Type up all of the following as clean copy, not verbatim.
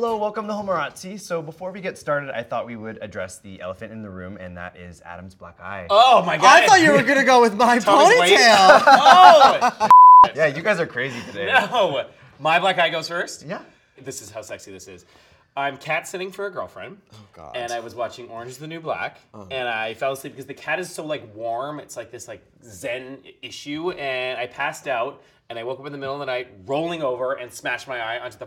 Hello, welcome to Homorazzi. So before we get started, I thought we would address the elephant in the room, and that is Adam's black eye. Oh my god! I thought you were gonna go with my ponytail. Oh! Yeah, you guys are crazy today. No! My black eye goes first? Yeah. This is how sexy this is. I'm cat sitting for a girlfriend. Oh god. And I was watching Orange is the New Black. And I fell asleep because the cat is so like warm. It's like this like Zen issue. And I passed out and I woke up in the middle of the night rolling over and smashed my eye onto the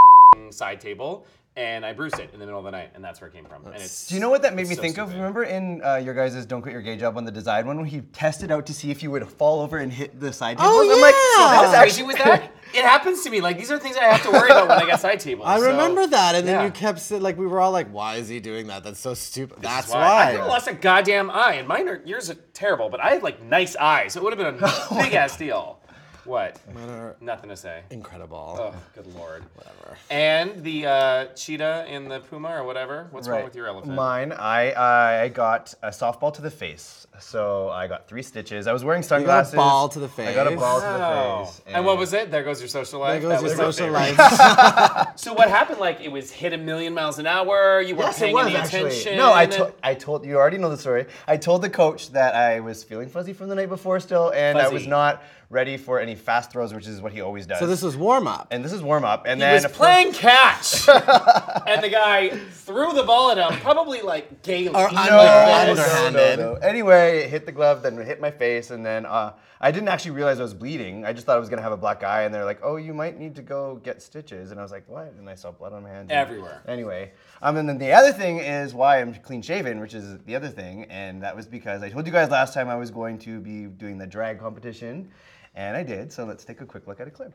side table. And I bruised it in the middle of the night, and that's where it came from. And it's, Do you know what that made me so think of? stupid. Remember in your guys' Don't Quit Your Gay Job on the design one when he tested out to see if you would fall over and hit the side tables? Oh, I'm like, yeah. so How crazy was that? It happens to me. Like, these are things I have to worry about when I get side tables. I remember that, and then yeah. you kept saying, like, we were all like, why is he doing that? That's so stupid. That's I why. could have lost a goddamn eye, and yours are terrible, but I had like nice eyes. It would have been a big ass deal. What? Mine are Nothing to say. incredible. Oh, good lord. Whatever. And the cheetah and the puma or whatever. What's wrong with your elephant? Mine, I got a softball to the face. So I got 3 stitches. I was wearing sunglasses. ball to the I got a face. ball to Wow. the face. And what was it? There goes your social life. There goes That your was my social favorite. life. So what happened? Like it was hit a million miles an hour. You weren't Yes, it paying was any actually. attention. No, I told you already know the story. I told the coach that I was feeling fuzzy from the night before still, and I was Fuzzy. not ready for any fast throws, which is what he always does. So this was warm up. and this is warm up, and He then was playing catch, and the guy threw the ball at him, probably like gaily. Or underhanded. underhanded. Anyway, it hit the glove, then it hit my face, and then I didn't actually realize I was bleeding. I just thought I was gonna have a black eye, and they're like, "Oh, you might need to go get stitches." And I was like, "What?" And I saw blood on my hands. Everywhere. Anyway, and then the other thing is why I'm clean shaven, which is the other thing, and that was because I told you guys last time I was going to be doing the drag competition, and I did. So let's take a quick look at a clip.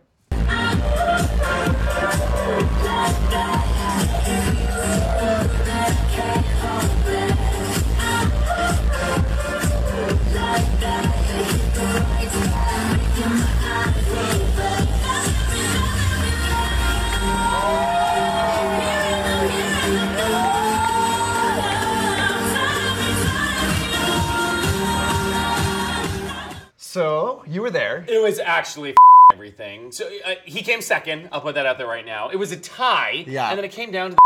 So you were there. It was actually everything. So he came second. I'll put that out there right now. It was a tie. Yeah. And then it came down to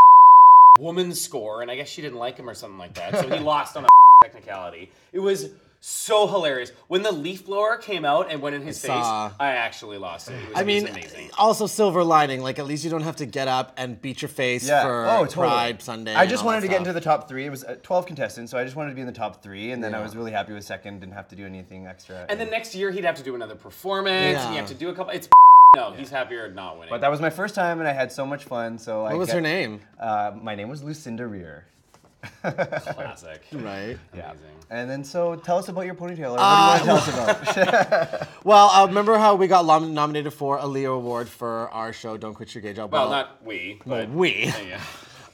the woman's score, and I guess she didn't like him or something like that. So he lost on a technicality. It was so hilarious. When the leaf blower came out and went in his face, saw. I actually lost it. It was I mean, amazing. also silver lining. Like, at least you don't have to get up and beat your face for totally. Pride Sunday. I and just all wanted that to get into stuff. the top 3. It was 12 contestants, so I just wanted to be in the top 3, and then I Yeah. was really happy with second. Didn't have to do anything extra. And then next year he'd have to do another performance. Yeah. And you have to do a couple. It's no, he's happier not winning. But that was my first time, and I had so much fun. So What was her name? My name was Lucinda Rear. Classic. Right. Amazing. And then so tell us about your ponytail. Or what do you want to tell us about? Well, remember how we got nominated for a Leo Award for our show, Don't Quit Your Gay Job? Well, not we, but we. Yeah.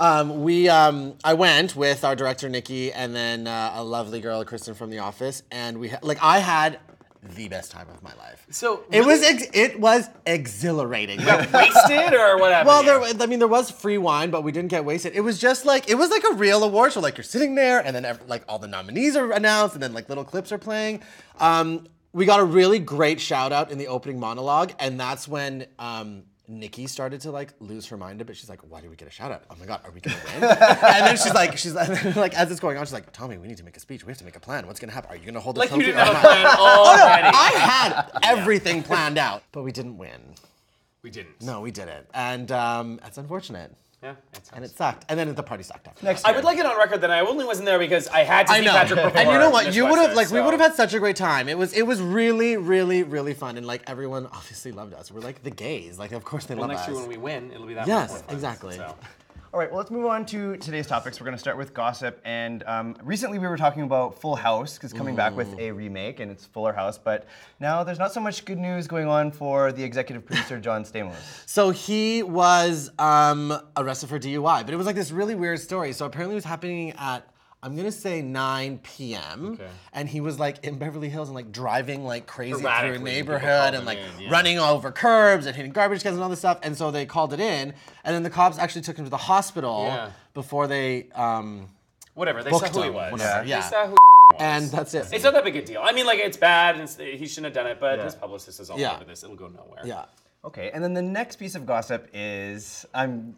I went with our director Nikki and then a lovely girl Kristen from The Office, and I had the best time of my life. So It really? was exhilarating. Got wasted or what happened? Well, here? there was free wine, but we didn't get wasted. It was like a real award show. Like, you're sitting there, and then like all the nominees are announced, and then like little clips are playing. We got a really great shout out in the opening monologue, and that's when Nikki started to like lose her mind a bit. She's like, "Why did we get a shout out? Oh my god, are we gonna win?" And then she's like, as it's going on, she's like, "Tommy, we need to make a speech. We have to make a plan. What's gonna happen? Are you gonna hold the Like you trophy didn't or have a not?" plan already. I had everything planned out, but we didn't win. We didn't. No, we didn't, and that's unfortunate. Yeah. And it sucked. And then the party sucked after. Next I year. would like it on record that I only wasn't there because I had to I see know. Patrick perform. And you know what? Miss You would have Western, we so- would have had such a great time. It was really, really, really fun. And like everyone obviously loved us. We're like the gays. Like, of course they Well, love next us. year when we win, it'll be that Yes, much more fun. exactly. So. All right, well, let's move on to today's topics. We're going to start with gossip. And recently we were talking about Full House, because coming back with a remake, and it's Fuller House. But now there's not so much good news going on for the executive producer, John Stamos. So he was arrested for DUI, but it was like this really weird story. So apparently it was happening at, I'm gonna say 9 p.m. Okay. And he was like in Beverly Hills and like driving like crazy through a Erratically, neighborhood people and like calling in, yeah. running over curbs and hitting garbage cans and all this stuff. And so they called it in, and then the cops actually took him to the hospital Yeah. before they Whatever, they booked saw who he him, was. whatever, They yeah. saw who was. and that's it. It's not that big a deal. I mean, like, it's bad, and he shouldn't have done it, but Yeah. his publicist is all Yeah. over this. It'll go nowhere. Yeah. Okay, and then the next piece of gossip is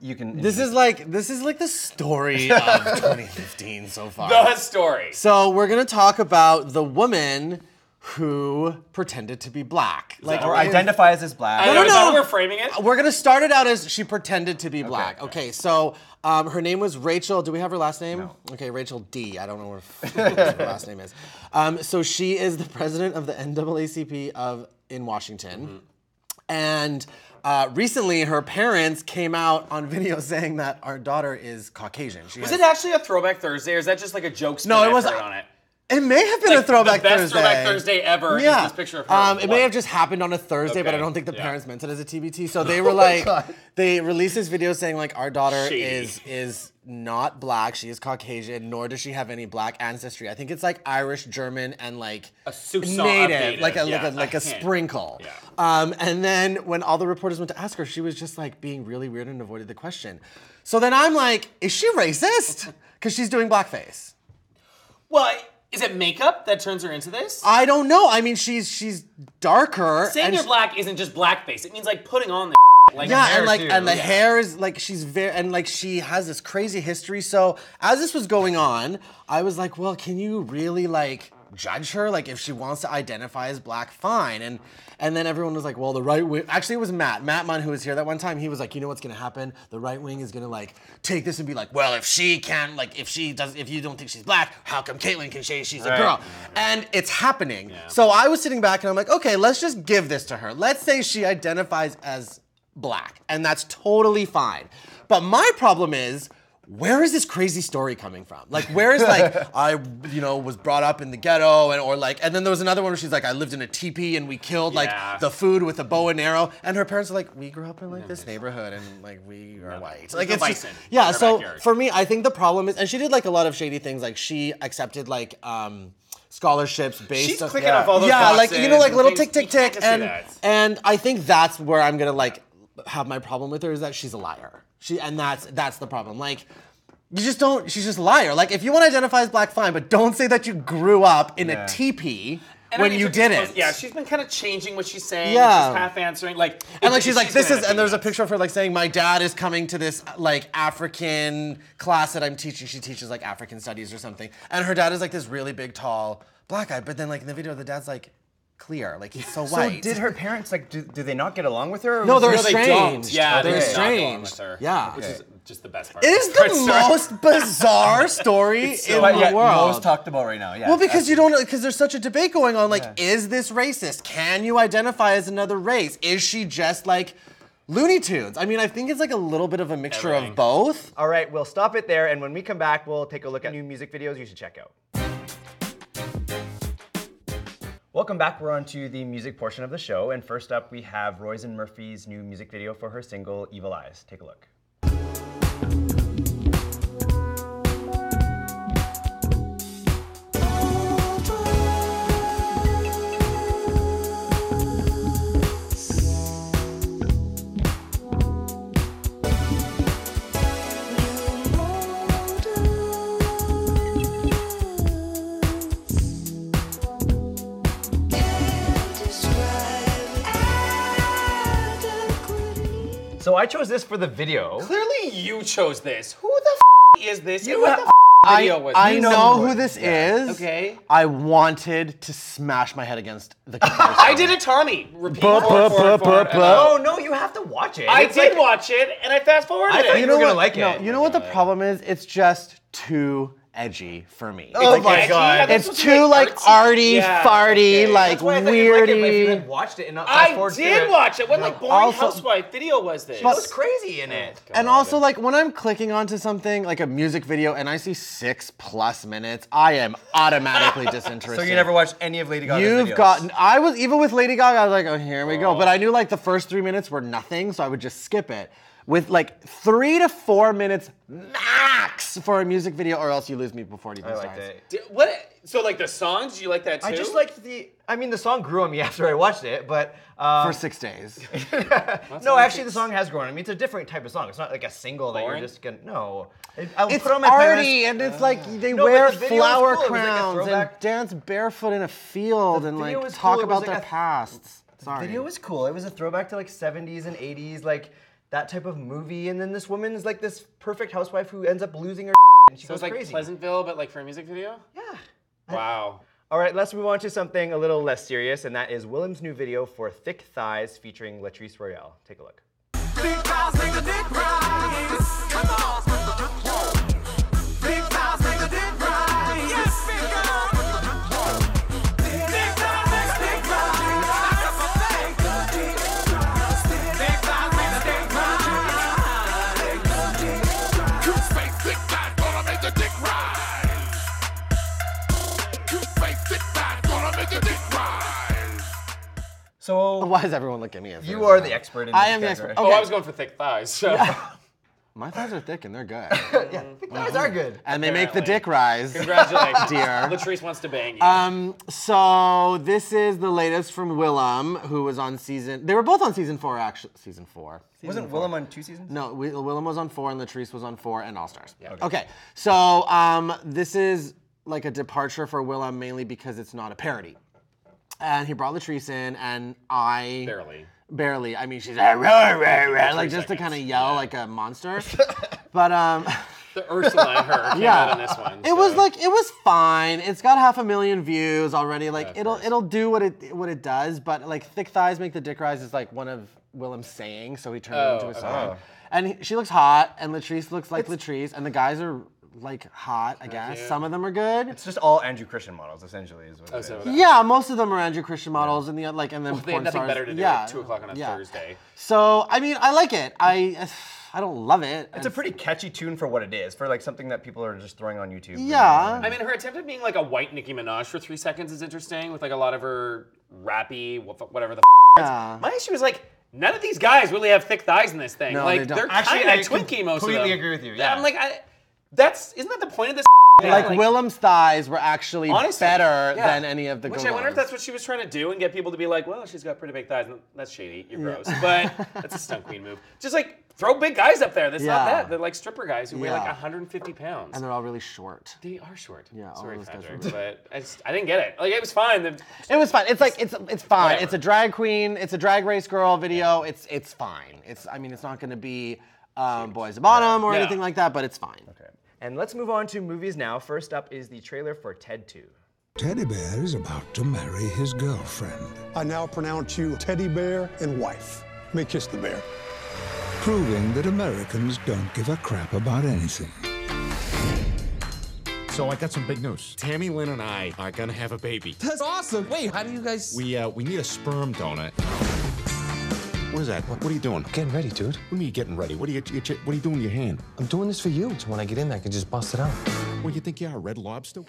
you can. This is like the story of 2015 so far. The story. So we're gonna talk about the woman who pretended to be black, or identifies as black. I know, is that how we're framing it? We're gonna start it out as she pretended to be black. Okay, so her name was Rachel. Do we have her last name? No. Okay, Rachel D. I don't know what her last name is. So she is the president of the NAACP in Washington. And recently, her parents came out on video saying that our daughter is Caucasian. Was it actually a Throwback Thursday, or is that just like a joke spin No, it wasn't. on it? It may have been a Throwback the best Thursday. Throwback Thursday ever is this picture of her. It may have just happened on a Thursday, but I Okay, don't think the yeah. parents meant it as a TBT. So they were like, they released this video saying like, our daughter Shady. is not black. She is Caucasian, nor does she have any black ancestry. I think it's like Irish, German, and like A soupçon of native, like a yeah, like a hint. sprinkle. Yeah. And then when all the reporters went to ask her, she was just like being really weird and avoided the question. So then I'm like, is she racist? Because she's doing blackface. Well, is it makeup that turns her into this? I don't know. I mean, she's darker. Saying and you're black isn't just blackface. It means like putting on the like yeah, hair and like too. and the Yeah. hair is like she's very and like she has this crazy history. So as this was going on, I was like, well, can you really like judge her? Like if she wants to identify as black, fine. And then everyone was like, well, the right wing. Actually, it was Matt Munn who was here that one time. He was like, you know what's gonna happen? The right wing is gonna like take this and be like, well, if she can, like, if you don't think she's black, how come Caitlyn can say she's a girl? And it's happening. Yeah. So I was sitting back and I'm like, okay, let's just give this to her. Let's say she identifies as black, and that's totally fine. But my problem is, where is this crazy story coming from? Like, where is like, I, was brought up in the ghetto, and then there was another one where she's like, I lived in a teepee and we killed like the food with a bow and arrow, and her parents are like, we grew up in like this neighborhood and like we are white. Like it's just, yeah. So for me, I think the problem is, and she did like a lot of shady things. Like she accepted like scholarships based. She's on, clicking off all those like boxes like little and tick things. tick You tick, can't just do that. and I think that's where I'm gonna like have my problem with her, is that she's a liar. That's the problem. Like, she's just a liar. Like, if you want to identify as black, fine, but don't say that you grew up in a teepee when you didn't. Yeah, she's been kind of changing what she's saying. Yeah. She's half answering. Like, And like she's like, this gonna is, and there's a picture of her like saying, my dad is coming to this like African class that I'm teaching. She teaches like African studies or something. And her dad is like this really big, tall black guy. But then like in the video, the dad's like clear, like he's so white. So did her parents like? Do they not get along with her? Or No, was they're it- they don't. estranged. Yeah, they're they do not get along estranged. with her. Yeah. Which is just the best part. It is the most bizarre story in But the yeah, world. most talked about right now. Yeah. Well, because because there's such a debate going on. Like, is this racist? Can you identify as another race? Is she just like Looney Tunes? I mean, I think it's like a little bit of a mixture Everything. of both. All right, we'll stop it there, and when we come back, we'll take a look at new music videos you should check out. Welcome back. We're on to the music portion of the show, and first up we have Roisin Murphy's new music video for her single Evil Eyes. Take a look. So I chose this for the video. Clearly, you chose this. Who the is this? You And what have- the video was I this? know who this is. Okay. I wanted to smash my head against the computer. I did a Tommy. Repeat Buh, buh, buh, buh, buh. Oh no, you have to watch it. I It's did like- watch it, and I fast forwarded I thought it. you were gonna like No, it. you know what the problem is? It's just too edgy for me. Oh It's my edgy. god. Yeah, that's It's supposed to too be, like artsy. arty, Yeah, farty, okay. like That's why I thought you'd like it, but if you weirdy. had watched it and not fast I forward through did it, watch it. What like boring Also- housewife video was this? It was crazy in it. And also, like, when I'm clicking onto something, like a music video, and I see 6+ minutes, I am automatically disinterested. So you never watched any of Lady Gaga's You've videos? gotten, I was, even with Lady Gaga, I was like, oh, here we go. But I knew, like, the first 3 minutes were nothing, so I would just skip it. With, like, 3 to 4 minutes max for a music video, or else you lose me before it even I starts. liked it. What? So like the songs? Did you like that too? I just liked the song grew on me after I watched it, but For 6 days. no, actually the song has grown on me. It's a different type of song. It's not like a single that Boring? you're just gonna, no. I'll It's put on my arty, playlist. and it's like they No, but wear the video was flower cool. It was like a crowns and throwback. dance barefoot in a field and video like was talk cool. It was about like their pasts. Sorry. The video was cool. It was a throwback to like 70s and 80s, like that type of movie. And then this woman is like this perfect housewife who ends up losing her and she So goes it's like crazy. Pleasantville, but like for a music video? Yeah. Wow. All right, let's move on to something a little less serious, and that is Willem's new video for Thick Thighs featuring Latrice Royale. Take a look. Big thighs make the dick rise. Come on. Big thighs make the dick rise. Yes, big girl. Big thighs make the dick rise. Big thighs make the dick rise. You fake thick thighs gonna make the dick rise. You fake thick thighs gonna make the dick rise. So, Why is everyone looking at me? As you are the expert in this I am the expert. category. Oh, I was going for thick thighs. So. My thighs are thick and they're good. Yeah, thick thighs are good. And they make the Apparently. dick rise. Congratulations, Dear. Latrice wants to bang you. So this is the latest from Willem, who was on season. They were both on season 4, actually. Season 4. Wasn't Willem on 2 seasons? No, Willem was on 4 and Latrice was on 4 and All Stars. Yeah. Okay. So this is like a departure for Willem mainly because it's not a parody. And he brought Latrice in, and I barely. I mean, she's like, rah, rah, rah, like just to kind of yell like a monster. But the Ursula and her came out on this one. it was fine. It's got 500,000 views already. Like course. it'll do what it does. But like thick thighs make the dick rise is like one of Willem's sayings, so he turned it into a song. And she looks hot, and Latrice looks like Latrice, and the guys are like hot. I guess some of them are good. It's just all Andrew Christian models, essentially, is what it is. Yeah, most of them are Andrew Christian models, and and then They had porn nothing stars. better to do at 2 o'clock on a Thursday. So I mean, I like it. I don't love it. It's a pretty catchy tune for what it is, for like something that people are just throwing on YouTube. Yeah. I mean, her attempt at being like a white Nicki Minaj for 3 seconds is interesting, with like a lot of her rappy, whatever the Yeah. My issue is like, none of these guys really have thick thighs in this thing. No, like they don't. they're Actually, kind I of twinky most of them. completely agree with you, yeah. I'm like, isn't that the point of this? Like Willem's thighs were actually Honestly, better yeah. than any of the Which go-go's. I wonder if that's what she was trying to do and get people to be like, well, she's got pretty big thighs. That's shady. You're gross. But that's a stunt queen move. Just like throw big guys up there. That's not Yeah. that. They're like stripper guys who weigh like Yeah. 150 pounds. And they're all really short. They are short. Yeah, all Sorry, those guys Patrick, but I didn't get it. Like it was fine. It was fine. It's like it's fine. Whatever. It's a drag queen. It's a drag race girl video. It's fine. I mean, it's not going to be Boys to Bottom or No. anything like that, but it's fine. Okay. And let's move on to movies now. First up is the trailer for Ted 2. Teddy Bear is about to marry his girlfriend, I now pronounce you teddy bear and wife. May kiss the bear. proving that Americans don't give a crap about anything. So I got some big news. Tammy Lynn and I are gonna have a baby. That's awesome. Wait, how do you guys... We need a sperm donor. What is that? What are you doing? Getting ready, dude. What do you mean getting ready? What are you doing with your hand? I'm doing this for you, so when I get in there, I can just bust it out. What, you think you are, a Red Lobster?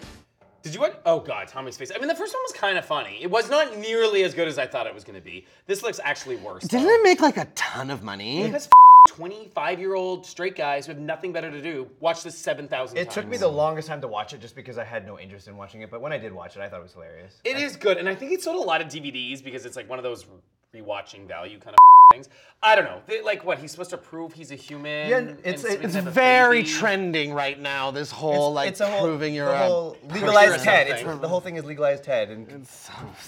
Did you watch? Oh God, Tommy's face. I mean, the first one was kind of funny. It was not nearly as good as I thought it was going to be. This looks actually worse. Didn't it make like a ton of money? Because 25-year-old straight guys who have nothing better to do watch this 7,000 times. It took me the longest time to watch it just because I had no interest in watching it, but when I did watch it, I thought it was hilarious. It is good, and I think it sold a lot of DVDs because it's like one of those rewatching value kind of things. I don't know. Like what? He's supposed to prove he's a human. Yeah, and it's so he can It's have a very baby. trending right now. This whole It's a whole, proving you're the a whole you're legalized a Ted. something. The whole thing is legalized Ted and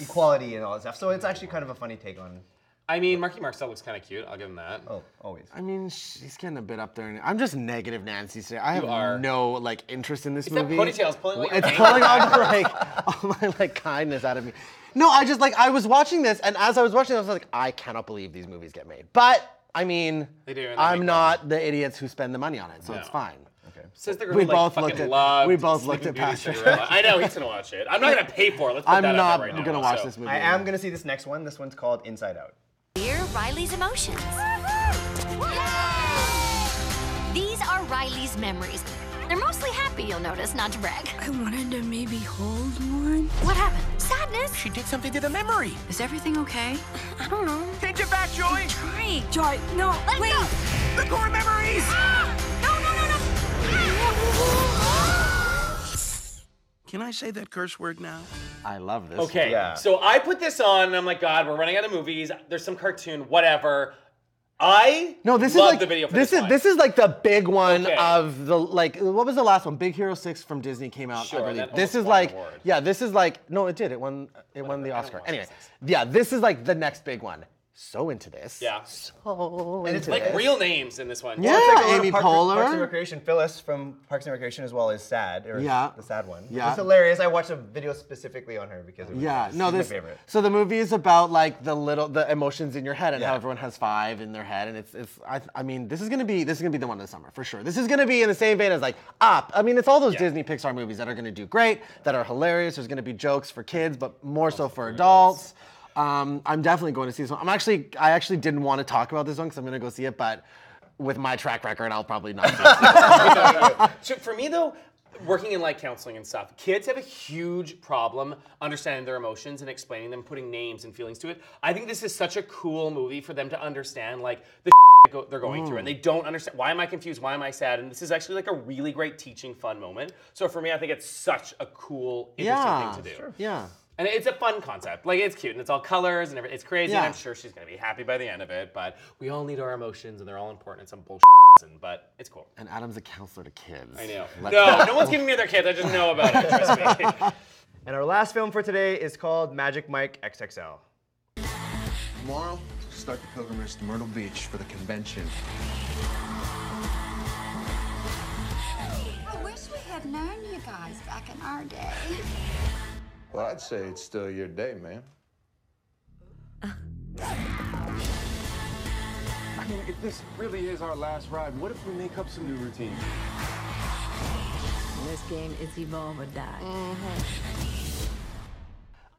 equality and all that stuff. So it's actually kind of a funny take on. I mean, Marky Marcel looks kind of cute. I'll give him that. Oh, always. I mean, she's getting a bit up there. I'm just negative Nancy today. I You are. have no like interest in this That movie. ponytail's pulling all your It's anger pulling all out. my like kindness out of me. No, I just like I was watching this, and as I was watching, I was like, I cannot believe these movies get made. But I mean, They do, and they I'm make not the idiots who spend the money on it, so it's No. fine. Says the girl We who, like, both fucking looked at- loved we both Sleeping looked at Beauty Patrick. Cinderella. I know he's gonna watch it. I'm not gonna pay for it. Let's put I'm that not out there right now. gonna watch So- this movie. I am going to see this next one. This one's called Inside Out. Dear Riley's emotions. These are Riley's memories. They're mostly happy, you'll notice, not to brag. I wanted to maybe hold one. What happened? Sadness? She did something to the memory. Is everything okay? I don't know. Take it back, Joy. Trying. Joy, no, Let it wait. go. The core memories. Can I say that curse word now? I love this. Okay, Yeah. so I put this on, and I'm like, God, we're running out of movies. There's some cartoon, whatever. No, this is love like the video for this is like the big one Okay. of the like. What was the last one? Big Hero 6 from Disney came out. Sure, I believe. that This almost is won like an award. yeah. This is like no, it did. It won the Oscar. watch Anyway, this. yeah. This is like the next big one. So into this. Yeah. So And into it's Like this. real names in this one. Yeah. It's like a lot of Amy Parks and Poehler. Recreation. Phyllis from Parks and Recreation as well is sad. Or Yeah. The sad one. Yeah. It's hilarious. I watched a video specifically on her because it was Yeah, no, she's this. my favorite. So the movie is about like the emotions in your head and how Yeah. everyone has 5 in their head, and I mean this is gonna be the one of the summer for sure. This is gonna be in the same vein as like Up. I mean it's all those Disney Pixar movies that are gonna do great, that are hilarious. There's gonna be jokes for kids, but more so for adults. I'm definitely going to see this one. I actually didn't want to talk about this one because I'm gonna go see it, but with my track record, I'll probably not see it. So for me though, working in like counseling and stuff, kids have a huge problem understanding their emotions and explaining them, putting names and feelings to it. I think this is such a cool movie for them to understand like the they're going through and they don't understand why am I confused, why am I sad, and this is actually like a really great teaching fun moment. So for me, I think it's such a cool, interesting thing to do. Sure. Yeah. And it's a fun concept. Like, it's cute, and it's all colors, and it's crazy, and Yeah. I'm sure she's going to be happy by the end of it, but we all need our emotions, and they're all important in some bullshit reason, but it's cool. And Adam's a counselor to kids. I know. Let's- No one's giving me their kids. I just know about it, trust me. And our last film for today is called Magic Mike XXL. Tomorrow, start the pilgrimage to Myrtle Beach for the convention. I wish we had known you guys back in our day. Well, I'd say it's still your day, man. I mean, if this really is our last ride, what if we make up some new routines? This game is evolve or die.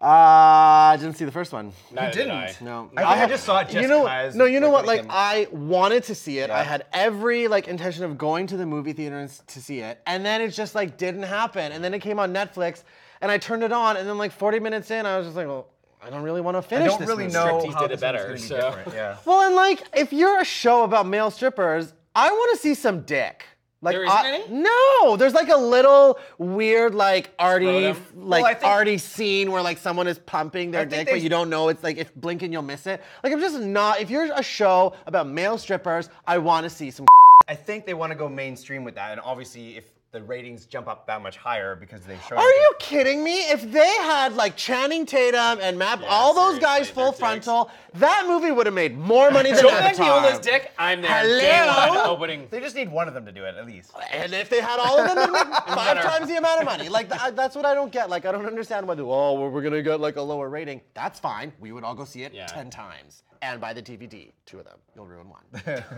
I didn't see the first one. Neither did I. No. I just saw it just you know, because no, you know what? like Like I wanted to see it. Yeah. I had every like intention of going to the movie theaters to see it, and then it just like didn't happen. And then it came on Netflix, and I turned it on, and then like 40 minutes in, I was just like, well, I don't really want to I finish don't this really movie. know Striptease how did it this better, one's so- gonna be different. Yeah. Well, and like if you're a show about male strippers, I want to see some dick. Like, There isn't any? No, there's like a little weird like arty Scrotum? Well, I think- arty scene where like someone is pumping their I think dick, they- but you don't know. It's like if blink and you'll miss it. Like I'm just not. If you're a show about male strippers, I want to see some. I think they want to go mainstream with that, and obviously if the ratings jump up that much higher because they show. Are you kidding me? If they had like Channing Tatum and all those guys seriously, full their dicks. frontal, that movie would have made more money than Joe Avatar. Manganiola's dick, I'm there. Hello? Day one opening. They just need one of them to do it at least. And if they had all of them, it'd make 5 better. times the amount of money. Like that's what I don't get. Like I don't understand why. We're gonna get like a lower rating. That's fine. We would all go see it 10 times and buy the DVD. 2 of them. You'll ruin 1.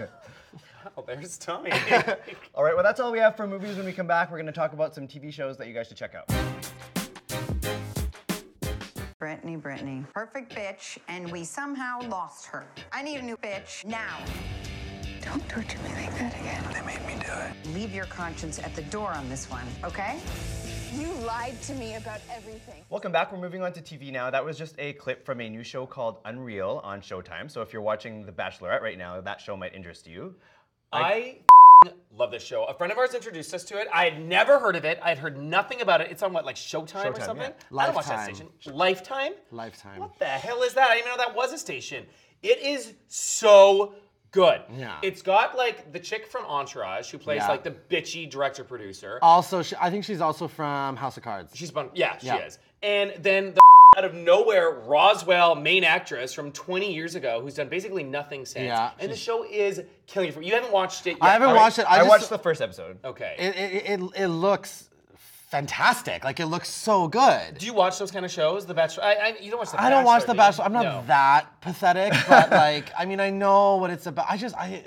Oh, there's Tommy. All right, well that's all we have for movies. When we come back, we're going to talk about some TV shows that you guys should check out. Brittany. Perfect bitch, and we somehow lost her. I need a new bitch now. Don't torture me like that again. They made me do it. Leave your conscience at the door on this one, okay? You lied to me about everything. Welcome back. We're moving on to TV now. That was just a clip from a new show called Unreal on Showtime. So if you're watching The Bachelorette right now, that show might interest you. I love this show. A friend of ours introduced us to it. I had never heard of it. I had heard nothing about it. It's on what, like Showtime or Showtime, something? yeah. I don't watch that Lifetime. station. Lifetime? Lifetime. What the hell is that? I didn't even know that was a station. It is so good. Yeah. It's got like the chick from Entourage who plays Yeah. like the bitchy director-producer. Also, I think she's also from House of Cards. She's fun. Yeah, she Yeah. is. And then the out of nowhere, Roswell, main actress from 20 years ago, who's done basically nothing since. Yeah, And the show is killing it. You haven't watched it yet. I haven't watched it. I just- watched the first episode. Okay. It looks fantastic. Like it looks so good. Do you watch those kind of shows? The Bachelor? You don't watch The Bachelor. I don't watch The do you? Bachelor. I'm not No. that pathetic, but like, I mean, I know what it's about.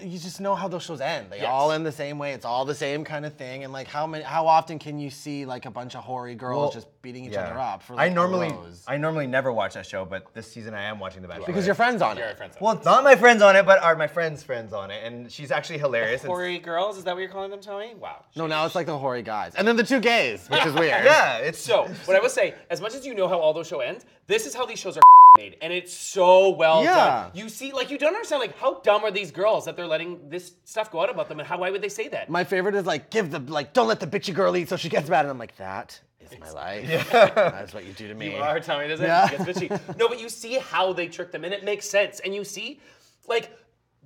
You just know how those shows end. They Yes. all end the same way. It's all the same kind of thing. And like, how often can you see like a bunch of hoary girls Well, just beating each yeah. other up for like I normally a rose? never watch that show, but this season I am watching The Bachelor. Because your friend's on You're it. friends. Well, it's not my friends on it, but are my friends' friends on it, and she's actually hilarious. It's- Hoary girls? Is that what you're calling them, Tommy? Wow. No, now it's like the hoary guys, and then the 2 gays, which is weird. Yeah, it's So, what I would say, as much as you know how all those shows end, this is how these shows are made, and it's so well Yeah. done. You see, like, you don't understand, like, how dumb are these girls that they're letting this stuff go out about them, and why would they say that? My favorite is like, don't let the bitchy girl eat so she gets mad, and I'm like, that is my life. That's what you do to me. You are, Tommy, doesn't Yeah. it? It gets bitchy. No, but you see how they trick them, and it makes sense. And you see, like,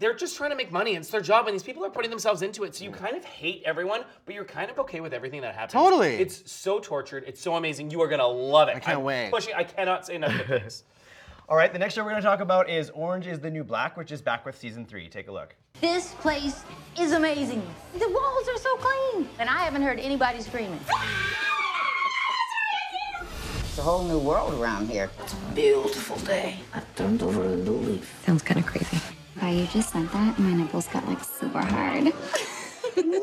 they're just trying to make money. It's their job, and these people are putting themselves into it. So you kind of hate everyone, but you're kind of okay with everything that happens. Totally. It's so tortured. It's so amazing. You are gonna love it. I can't wait. I cannot say enough good things. All right, the next show we're going to talk about is Orange is the New Black, which is back with season 3. Take a look. This place is amazing. The walls are so clean. And I haven't heard anybody screaming. It's a whole new world around here. It's a beautiful day. I've turned over a new leaf. Sounds kind of crazy. Wow, you just said that, and my nipples got like super hard. You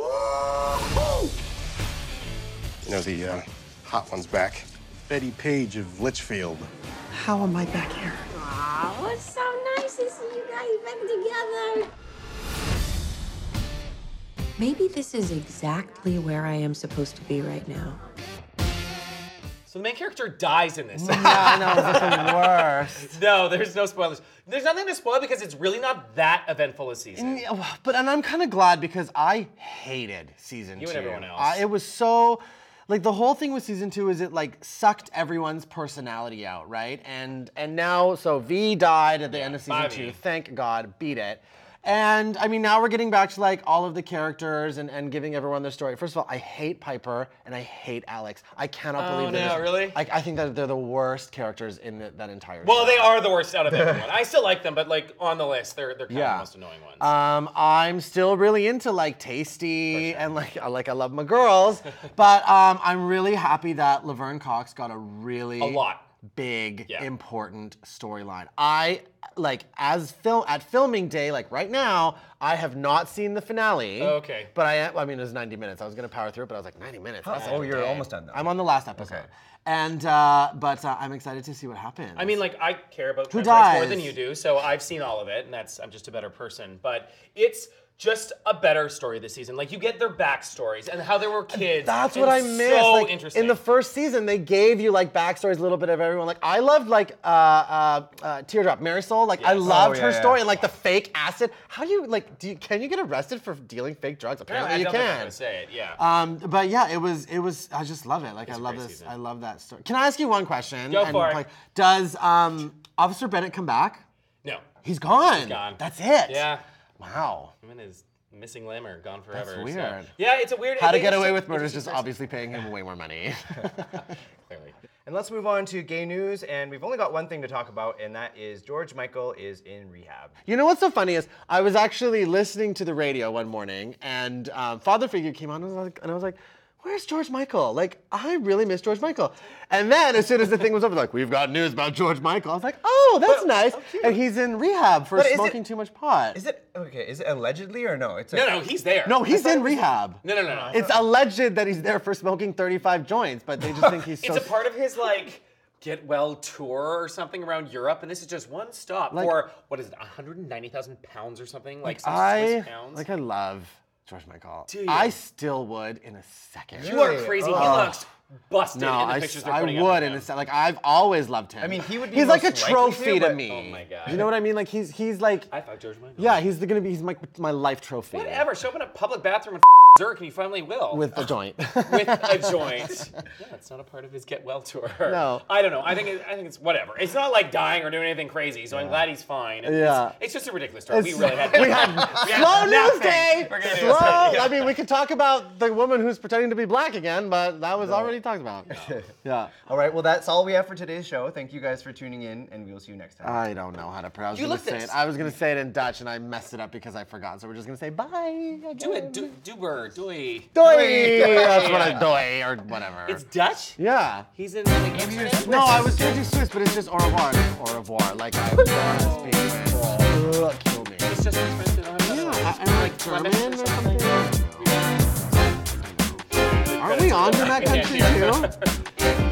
know, the hot one's back. Betty Page of Litchfield. How am I back here? Oh, it's so nice to see you guys back together. Maybe this is exactly where I am supposed to be right now. So the main character dies in this. Yeah, no, it's the worst. No, there's no spoilers. There's nothing to spoil because it's really not that eventful a season. And I'm kind of glad because I hated season 2. You and everyone else. It was so, like the whole thing with season 2 is it like sucked everyone's personality out, right? And now, so V died at the end of season 2. Thank God, beat it. And I mean, now we're getting back to like all of the characters and giving everyone their story. First of all, I hate Piper and I hate Alex. I cannot believe that. Oh, no, really? I think that they're the worst characters in that entire show. Well, they are the worst out of everyone. I still like them, but like on the list, they're kind of the most annoying ones. I'm still really into like Tasty and like I love my girls, but I'm really happy that Laverne Cox got a lot big, important storyline. I like at filming day, like right now, I have not seen the finale. Okay. But I mean, it was 90 minutes. I was gonna power through it, but I was like, 90 minutes. That's Oh, you're almost done though. I'm on the last episode. Okay. And but I'm excited to see what happens. I mean, like I care about Who trans rights more dies? than you do, so I've seen all of it, and I'm just a better person. But it's just a better story this season. Like you get their backstories and how they were kids. That's and what I missed. So like, interesting. in the first season, they gave you like backstories, a little bit of everyone. Like I loved like Teardrop, Marisol. Like I loved her story and like the fake acid. How do you like? Can you get arrested for dealing fake drugs? Apparently you I don't think I'm can. gonna say it. Yeah. But yeah, it was. I just love it. Like I love this. I love that story. Can I ask you one question? Go for it. Like, does Officer Bennett come back? No. He's gone. He's gone. That's it. Yeah. Wow. Him and his missing limb are gone forever. That's weird. So. Yeah, it's a weird. How to Get Away with Murder is just obviously paying him way more money. Clearly. And let's move on to gay news, and we've only got one thing to talk about, and that is George Michael is in rehab. You know what's so funny is I was actually listening to the radio one morning, and Father Figure came on, and I was like, where's George Michael? Like, I really miss George Michael. And then as soon as the thing was over, like, we've got news about George Michael. I was like, oh, that's nice. And he's in rehab for smoking too much pot. Is it allegedly or no? It's No, he's there. No, he's in rehab. No. It's alleged that he's there for smoking 35 joints, but they just think he's so... It's a part of his, like, get well tour or something around Europe, and this is just one stop for, what is it, 190,000 pounds or something? Like some Swiss pounds? Like, I love George Michael. Do you? I still would in a second. You are crazy. He looks busted in the pictures they're putting I would up in a second. Like, I've always loved him. I mean, he would be He's like a most likely trophy to but- me. Oh my God. You know what I mean? Like, he's like... I thought George Michael. Yeah, he's my life trophy. Whatever. Show up in a public bathroom and Zerk, and you finally will. With a joint. With a joint. Yeah, it's not a part of his get well tour. No. I don't know. I think it's whatever. It's not like dying or doing anything crazy, so I'm glad he's fine. It's just a ridiculous story. We really had slow news nothing. day. We're gonna do Slow. this thing. Yeah. I mean, we could talk about the woman who's pretending to be black again, but that was already talked about. Yeah. All right, well, that's all we have for today's show. Thank you guys for tuning in, and we will see you next time. I don't know how to pronounce it. I was going to say it in Dutch, and I messed it up because I forgot. So we're just going to say bye. Do it. Duber. Doy. That's what I doy or whatever. It's Dutch? Yeah. He's in like Amsterdam? No, I was going to do Swiss, but it's just au revoir. Au revoir. Like I want to speak French. Kill me. It's just in French. They don't have Yeah, and like German or something. Aren't we on to that country too?